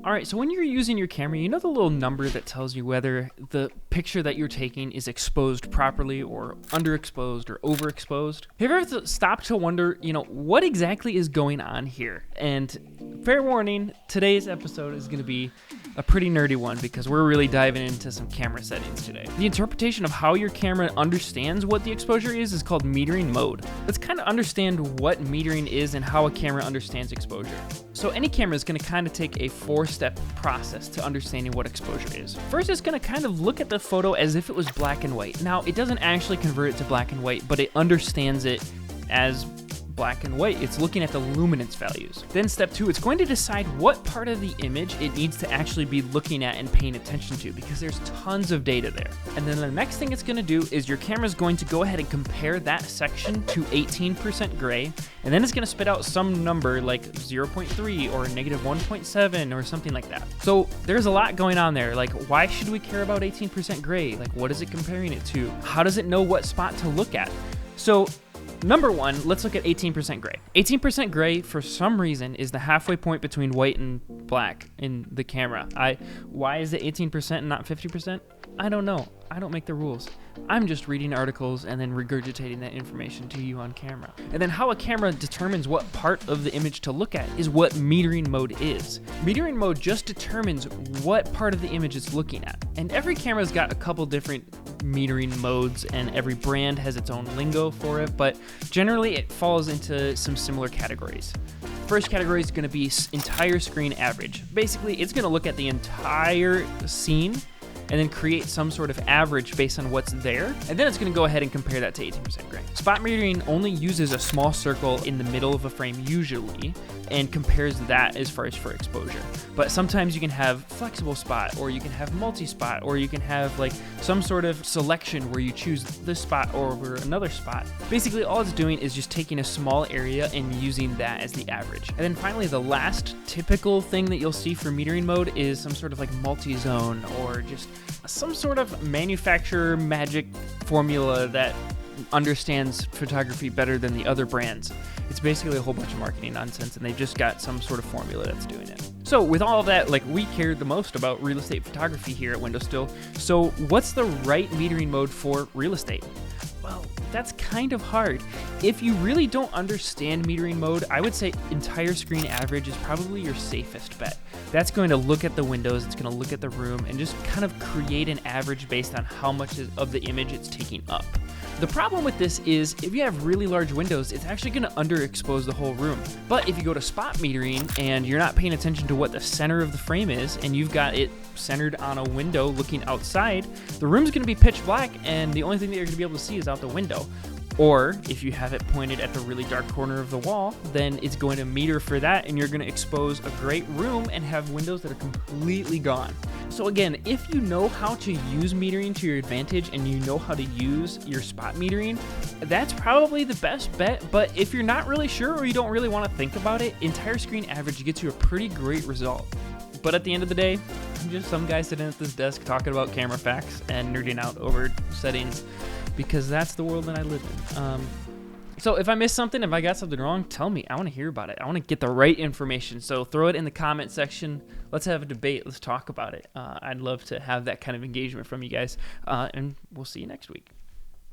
All right, so when you're using your camera, you know the little number that tells you whether the picture that you're taking is exposed properly or underexposed or overexposed? Have you ever stopped to wonder, what exactly is going on here? And fair warning, today's episode is going to be a pretty nerdy one because we're really diving into some camera settings today. The interpretation of how your camera understands what the exposure is called metering mode. Let's kind of understand what metering is and how a camera understands exposure. So any camera is going to kind of take a four-step process to understanding what exposure is. First, it's going to kind of look at the photo as if it was black and white. Now, it doesn't actually convert it to black and white, but it understands it as black and white. It's looking at the luminance values. Then step 2, it's going to decide what part of the image it needs to actually be looking at and paying attention to because there's tons of data there. And then the next thing it's going to do is your camera is going to go ahead and compare that section to 18% gray, and then it's going to spit out some number like 0.3 or negative 1.7 or something like that. So there's a lot going on there. Like, why should we care about 18% gray? Like, what is it comparing it to? How does it know what spot to look at? So number one, let's look at 18% gray. 18% gray, for some reason, is the halfway point between white and black in the camera. Why is it 18% and not 50%? I don't know. I don't make the rules. I'm just reading articles and then regurgitating that information to you on camera. And then how a camera determines what part of the image to look at is what metering mode is. Metering mode just determines what part of the image it's looking at. And every camera's got a couple different metering modes and every brand has its own lingo for it, but generally it falls into some similar categories. First category is going to be entire screen average. Basically, it's going to look at the entire scene and then create some sort of average based on what's there, and then it's going to go ahead and compare that to 18% gray. Spot metering only uses a small circle in the middle of a frame usually, and compares that as far as for exposure. But sometimes you can have flexible spot, or you can have multi-spot, or you can have like some sort of selection where you choose this spot over another spot. Basically, all it's doing is just taking a small area and using that as the average. And then finally, the last typical thing that you'll see for metering mode is some sort of like multi-zone or just some sort of manufacturer magic formula that understands photography better than the other brands. It's basically a whole bunch of marketing nonsense, and they've just got some sort of formula that's doing it. So with all of that, we care the most about real estate photography here at WindowStill. So what's the right metering mode for real estate? Well, that's kind of hard. If you really don't understand metering mode, I would say entire screen average is probably your safest bet. That's going to look at the windows, it's going to look at the room, and just kind of create an average based on how much of the image it's taking up. The problem with this is if you have really large windows, it's actually going to underexpose the whole room. But if you go to spot metering and you're not paying attention to what the center of the frame is, and you've got it centered on a window looking outside, the room's going to be pitch black, and the only thing that you're going to be able to see is out the window. Or if you have it pointed at the really dark corner of the wall, then it's going to meter for that, and you're going to expose a great room and have windows that are completely gone. So again, if you know how to use metering to your advantage and you know how to use your spot metering, that's probably the best bet. But if you're not really sure or you don't really want to think about it, entire screen average gets you a pretty great result. But at the end of the day, I'm just some guy sitting at this desk talking about camera facts and nerding out over settings, because that's the world that I live in. So if I missed something, if I got something wrong, tell me. I want to hear about it. I want to get the right information. So throw it in the comment section. Let's have a debate. Let's talk about it. I'd love to have that kind of engagement from you guys. And we'll see you next week.